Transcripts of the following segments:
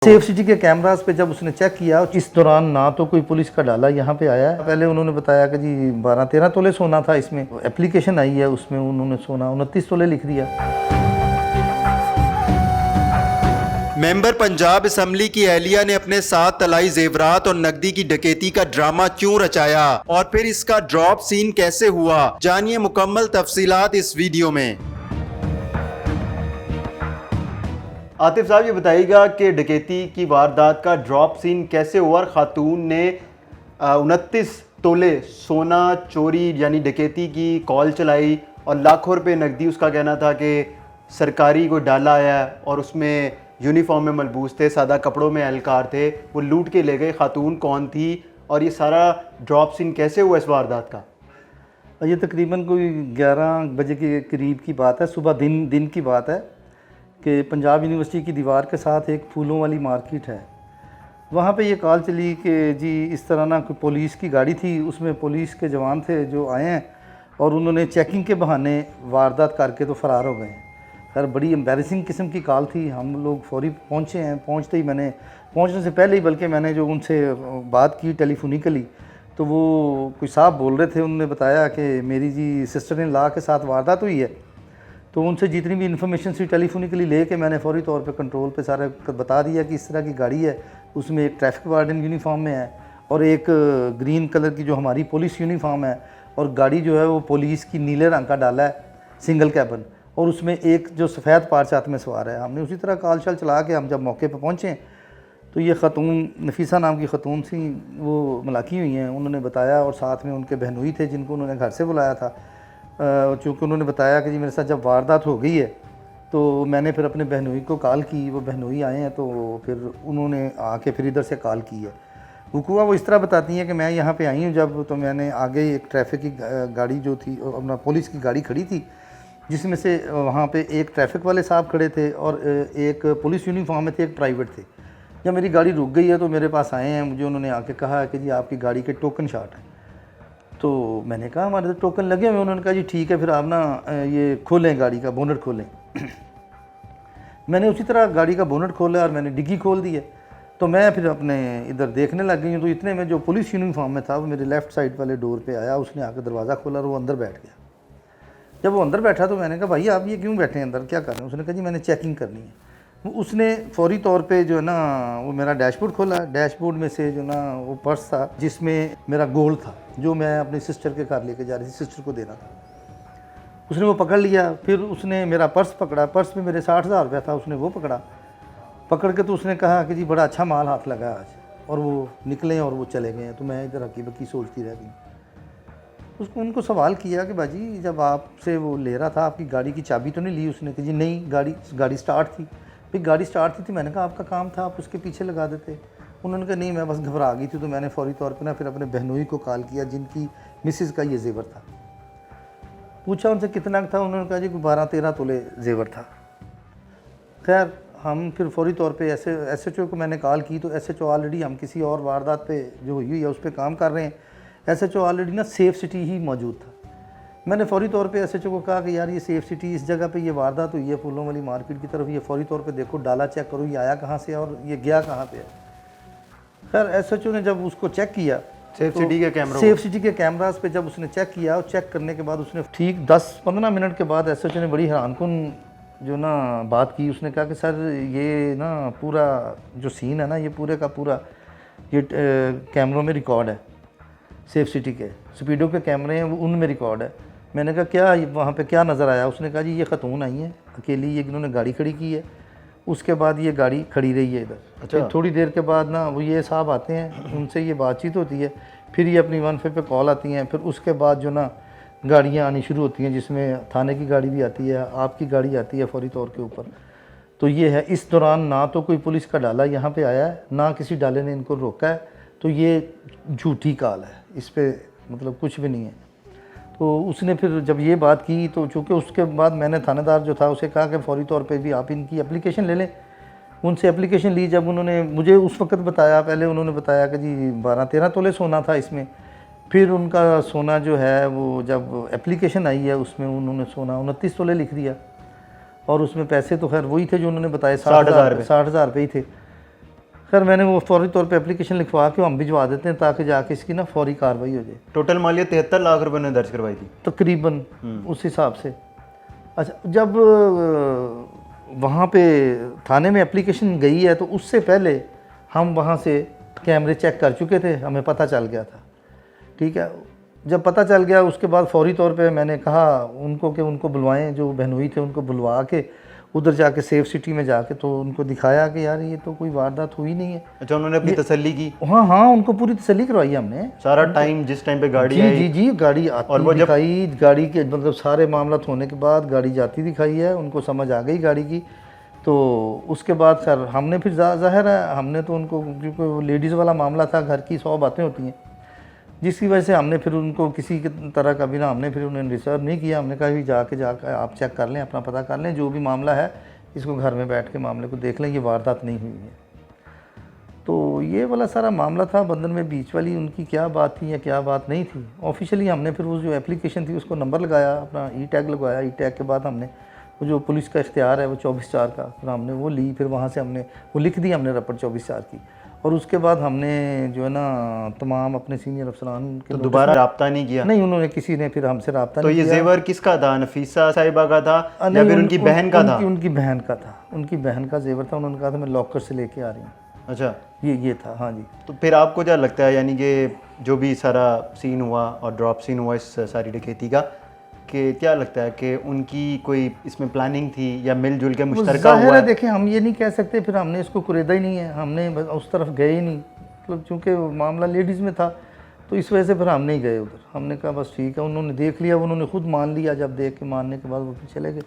Safe city के cameras पे जब उसने चेक किया, इस दौरान ना तो कोई पुलिस का डाला यहाँ पे आया है। पहले उन्होंने बताया कि जी 12-13 तोले सोना था इसमें। एप्लीकेशन आई है उसमें उन्होंने सोना 29 तोले लिख दिया। मेंबर पंजाब असम्बली की एहलिया ने अपने साथ तलाई जेवरात और नकदी की डकैती का ड्रामा क्यों रचाया और फिर इसका ड्रॉप सीन कैसे हुआ, जानिए मुकम्मल तफसीलात इस वीडियो में। आतिफ साहब ये बताइएगा कि डकैती की वारदात का ड्रॉप सीन कैसे हुआ और खातून ने 29 तोले सोना चोरी यानी डकैती की कॉल चलाई और लाखों रुपए नकदी, उसका कहना था कि सरकारी को डाला आया और उसमें यूनिफॉर्म में मलबूस थे, सादा कपड़ों में एहलकार थे, वो लूट के ले गए। खातून कौन थी और ये सारा ड्रॉप सीन कैसे हुआ इस वारदात का? ये तकरीबन कोई 11 बजे के करीब की बात है, सुबह दिन की बात है कि पंजाब यूनिवर्सिटी की दीवार के साथ एक फूलों वाली मार्केट है। वहाँ पे ये कॉल चली कि जी इस तरह ना कोई पुलिस की गाड़ी थी, उसमें पुलिस के जवान थे जो आए हैं और उन्होंने चेकिंग के बहाने वारदात करके तो फ़रार हो गए। खैर बड़ी एम्बैरेसिंग किस्म की कॉल थी। हम लोग फौरी पहुँचे हैं। पहुँचते ही मैंने, पहुँचने से पहले ही बल्कि मैंने जो उनसे बात की टेलीफोनिकली, तो वो कोई साहब बोल रहे थे, उन्होंने बताया कि मेरी जी सिस्टर इन लॉ के साथ वारदात हुई है। तो उनसे जितनी भी इन्फॉर्मेशन थी टेलीफोनिकली लेके मैंने फौरी तौर पे कंट्रोल पे सारा बता दिया कि इस तरह की गाड़ी है, उसमें एक ट्रैफिक वार्डन यूनिफॉर्म में है और एक ग्रीन कलर की जो हमारी पुलिस यूनिफॉर्म है, और गाड़ी जो है वो पुलिस की नीले रंग का डाला है सिंगल कैबन, और उसमें एक जो सफ़ेद पारचात में सवार है। हमने उसी तरह कॉल शल चला के हम जब मौके पर पहुँचे तो ये ख़तून नफीसा नाम की ख़तून थी, वो मलाकी हुई हैं। उन्होंने बताया और साथ में उनके बहनोई थे जिनको उन्होंने घर से बुलाया था। चूँकि उन्होंने बताया कि जी मेरे साथ जब वारदात हो गई है तो मैंने फिर अपने बहनोई को कॉल की। वो बहनोई आए हैं तो फिर उन्होंने आके फिर इधर से कॉल की है। हुआ वो इस तरह बताती हैं कि मैं यहाँ पे आई हूँ जब, तो मैंने आगे एक ट्रैफिक की गाड़ी जो थी, अपना पुलिस की गाड़ी खड़ी थी, जिसमें से वहाँ पे एक ट्रैफिक वाले साहब खड़े थे और एक पुलिस यूनिफॉर्म में थे, एक प्राइवेट थे। जब मेरी गाड़ी रुक गई है तो मेरे पास आए हैं, मुझे उन्होंने आके कहा कि जी आपकी गाड़ी के टोकन शॉट है। तो मैंने कहा हमारे तो टोकन लगे हुए। उन्होंने कहा जी ठीक है, फिर आप ना ये खोलें, गाड़ी का बोनट खोलें। मैंने उसी तरह गाड़ी का बोनट खोला और मैंने डिग्गी खोल दी है। तो मैं फिर अपने इधर देखने लग गई हूँ। तो इतने में जो पुलिस यूनिफॉर्म में था वो मेरे लेफ़्ट साइड वाले डोर पे आया, उसने आकर दरवाज़ा खोला और वो अंदर बैठ गया। जब वो अंदर बैठा तो मैंने कहा भाई आप ये क्यों बैठे हैं अंदर, क्या कर रहे हैं? उसने कहा जी मैंने चेकिंग करनी है। उसने फौरी तौर पे जो है ना वो मेरा डैशबोर्ड खोला। डैशबोर्ड में से जो ना वो पर्स था जिसमें मेरा गोल्ड था जो मैं अपनी सिस्टर के घर लेके जा रही थी, सिस्टर को देना था। उसने वो पकड़ लिया। फिर उसने मेरा पर्स पकड़ा, पर्स में मेरे 60,000 रुपया था, उसने वो पकड़ के तो उसने कहा कि जी बड़ा अच्छा माल हाथ लगा आज, और वो निकले और वो चले गए। तो मैं इधर हकी बकी सोचती रह गई। उनको सवाल किया कि बाजी जब आपसे वो ले रहा था आपकी गाड़ी की चाबी तो नहीं ली? उसने कहा जी नहीं, गाड़ी स्टार्ट थी। फिर गाड़ी स्टार्ट थी, मैंने कहा आपका काम था आप उसके पीछे लगा देते। उन्होंने कहा नहीं मैं बस घबरा गई थी। तो मैंने फौरी तौर पे ना फिर अपने बहनोई को कॉल किया जिनकी मिसेज़ का ये जेवर था। पूछा उनसे कितना था, उन्होंने कहा जी 12-13 तोले जेवर था। खैर हम फिर फौरी तौर पे SHO को मैंने कॉल की। तो SHO ऑलरेडी, हम किसी और वारदात पे जो हुई है उस पर काम कर रहे हैं। SHO ऑलरेडी ना सेफ सिटी ही मौजूद था। मैंने फौरी तौर पे SHO को कहा कि यार ये सेफ सिटी, इस जगह पे ये वारदात हुई है फूलों वाली मार्केट की तरफ, ये फौरी तौर पे देखो, डाला चेक करो, ये आया कहाँ से और ये गया कहाँ पे है। खैर SHO ने जब उसको चेक किया, सेफ सिटी के कैमरास पे जब उसने चेक किया, और चेक करने के बाद उसने ठीक 10-15 मिनट के बाद SHO ने बड़ी हैरानकुन जो ना बात की। उसने कहा कि सर ये ना पूरा जो सीन है ना, ये पूरे का पूरा ये कैमरों में रिकॉर्ड है। सेफ सिटी के स्पीडो के कैमरे हैं, वो उनमें रिकॉर्ड है। मैंने कहा क्या वहाँ पे क्या नज़र आया? उसने कहा जी ये ख़तून आई है अकेली, ये इन्होंने गाड़ी खड़ी की है, उसके बाद ये गाड़ी खड़ी रही है इधर। अच्छा। थोड़ी देर के बाद ना वो ये साहब आते हैं, उनसे ये बातचीत होती है, फिर ये अपनी 1 पे कॉल आती हैं। फिर उसके बाद जो ना गाड़ियाँ आनी शुरू होती हैं, जिसमें थाने की गाड़ी भी आती है, आपकी गाड़ी आती है फौरी तौर के ऊपर। तो ये है, इस दौरान ना तो कोई पुलिस का डाला यहाँ पे आया है, ना किसी डाले ने इनको रोका है। तो ये झूठी कॉल है, इस पर मतलब कुछ भी नहीं है। तो उसने फिर जब ये बात की तो चूँकि उसके बाद मैंने थानेदार जो था उसे कहा कि फ़ौरी तौर पे भी आप इनकी एप्लीकेशन ले लें। उनसे एप्लीकेशन ली। जब उन्होंने मुझे उस वक्त बताया, पहले उन्होंने बताया कि जी 12-13 तोले सोना था इसमें। फिर उनका सोना जो है वो जब एप्लीकेशन आई है उसमें उन्होंने सोना 29 तोले लिख दिया, और उसमें पैसे तो खैर वही थे जो उन्होंने बताए, 60,000 रुपये ही थे। खैर मैंने वो फौरी तौर पे एप्लीकेशन लिखवा के हम भिजवा देते हैं ताकि जाके इसकी ना फौरी कार्रवाई हो जाए। टोटल मालियत 73 लाख रुपए ने दर्ज करवाई थी तकरीबन उस हिसाब से। अच्छा, जब वहाँ पे थाने में एप्लीकेशन गई है तो उससे पहले हम वहाँ से कैमरे चेक कर चुके थे, हमें पता चल गया था। ठीक है, जब पता चल गया उसके बाद फौरी तौर पे मैंने कहा उनको कि उनको बुलवाएं, जो बहनोई थे उनको बुलवा के उधर जाके सेफ सिटी में जाके तो उनको दिखाया कि यार ये तो कोई वारदात हुई नहीं है। अच्छा, उन्होंने अपनी तसल्ली की? हाँ हाँ, उनको पूरी तसल्ली करवाई हमने। सारा टाइम जिस टाइम पे गाड़ी जी आई? जी जी, गाड़ी आती और वो जब दिखाई, गाड़ी के मतलब सारे मामला होने के बाद गाड़ी जाती दिखाई है, उनको समझ आ गई गाड़ी की। तो उसके बाद सर हमने फिर ज़ाहिर है हमने तो उनको, क्योंकि वो लेडीज़ वाला मामला था, घर की 100 बातें होती हैं, जिसकी वजह से हमने फिर उनको किसी तरह का भी ना, हमने फिर उन्हें डिस्टर्ब नहीं किया। हमने कहा भी जाके आप चेक कर लें, अपना पता कर लें, जो भी मामला है इसको घर में बैठ के मामले को देख लें, ये वारदात नहीं हुई है। तो ये वाला सारा मामला था। बंदर में बीच वाली उनकी क्या बात थी या क्या बात नहीं थी, ऑफिशियली हमने फिर वो जो एप्लीकेशन थी उसको नंबर लगाया, अपना ई टैग लगवाया। ई टैग के बाद हमने वो जो पुलिस का इख्तियार है वो 24/4 का, फिर हमने वो ली, फिर वहाँ से हमने वो लिख दी हमने रपट 24/4 की। और उसके बाद हमने जो है ना तमाम अपने सीनियर अफसरान के, तो दोबारा रब्ता नहीं किया? नहीं, उन्होंने किसी ने फिर हमसे रब्ता तो नहीं ये किया। जेवर किसका था? नफीसा साहिबा का था या नहीं, फिर उनकी बहन का था? उनकी बहन का था, उनकी बहन का जेवर था। उन्होंने कहा था मैं लॉकर से लेके आ रही हूँ। अच्छा, ये था। हाँ जी। तो फिर आपको क्या लगता है, यानी कि जो भी सारा सीन हुआ और ड्रॉप सीन हुआ इस सारी डकैती का, कि क्या लगता है कि उनकी कोई इसमें प्लानिंग थी या मिलजुल के मुश्तरका ज़ाहिर हुआ है, है? देखिए हम ये नहीं कह सकते, फिर हमने इसको कुरेदा ही नहीं है, हमने बस उस तरफ गए ही नहीं, मतलब चूँकि मामला लेडीज़ में था तो इस वजह से फिर हम नहीं गए उधर। हमने कहा बस ठीक है, उन्होंने देख लिया, उन्होंने खुद मान लिया, जब देख के मानने के बाद वो फिर चले गए,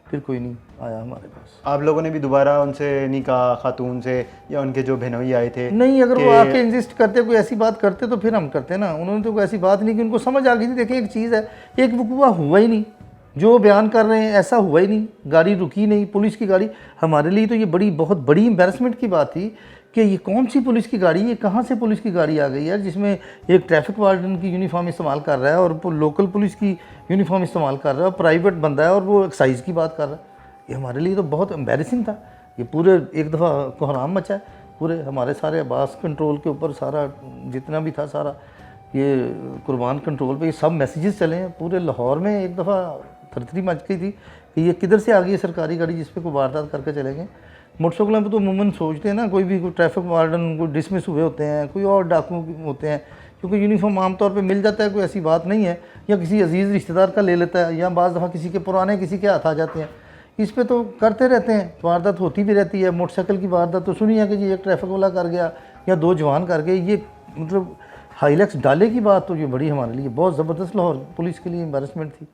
फिर कोई नहीं आया हमारे पास। आप लोगों ने भी दोबारा उनसे नहीं कहा, खातून से या उनके जो बहनोई आए थे? नहीं, अगर वो कि- आके इंसिस्ट करते, कोई ऐसी बात करते तो फिर हम करते ना। उन्होंने तो कोई ऐसी बात नहीं की, उनको समझ आ गई थी। देखिए एक चीज़ है, एक वकूआ हुआ ही नहीं, जो बयान कर रहे हैं ऐसा हुआ ही नहीं, गाड़ी रुकी नहीं, पुलिस की गाड़ी। हमारे लिए तो ये बहुत बड़ी एम्बेरसमेंट की बात थी कि ये कौन सी पुलिस की गाड़ी, ये कहाँ से पुलिस की गाड़ी आ गई है जिसमें एक ट्रैफिक वार्डन की यूनिफॉर्म इस्तेमाल कर रहा है और लोकल पुलिस की यूनिफॉर्म इस्तेमाल कर रहा है, और प्राइवेट बंदा है और वो एक्साइज की बात कर रहा है। ये हमारे लिए तो बहुत एम्बेरसिंग था। ये पूरे एक दफ़ा कोहराम मचा है, पूरे हमारे सारे अब्बास कंट्रोल के ऊपर सारा जितना भी था, सारा ये कुर्बान कंट्रोल पे ये सब मैसेजेस चले हैं। पूरे लाहौर में एक दफ़ा थरथरी मच गई थी कि ये किधर से आ गई है सरकारी गाड़ी जिस पे कोई वारदात करके चले गए। मोटरसाइकिलों पे तो अमूमन सोचते हैं ना, कोई भी कोई ट्रैफिक वार्डन कोई डिसमिस हुए होते हैं, कोई और डाकू होते हैं, क्योंकि यूनिफॉर्म आमतौर पे मिल जाता है, कोई ऐसी बात नहीं है, या किसी अजीज़ रिश्तेदार का ले लेता है, या बाज़ दफ़ा किसी के पुराने किसी के हाथ आ जाते हैं। इस पे तो करते रहते हैं, वारदात होती भी रहती है। मोटरसाइकिल की वारदात तो सुनी है कि जी एक ट्रैफिक वाला कर गया या 2 जवान कर गए, ये मतलब हाईलैक्स डाले की बात तो ये बड़ी हमारे लिए बहुत ज़बरदस्त लाहौर पुलिस के लिए एम्बेरसमेंट थी।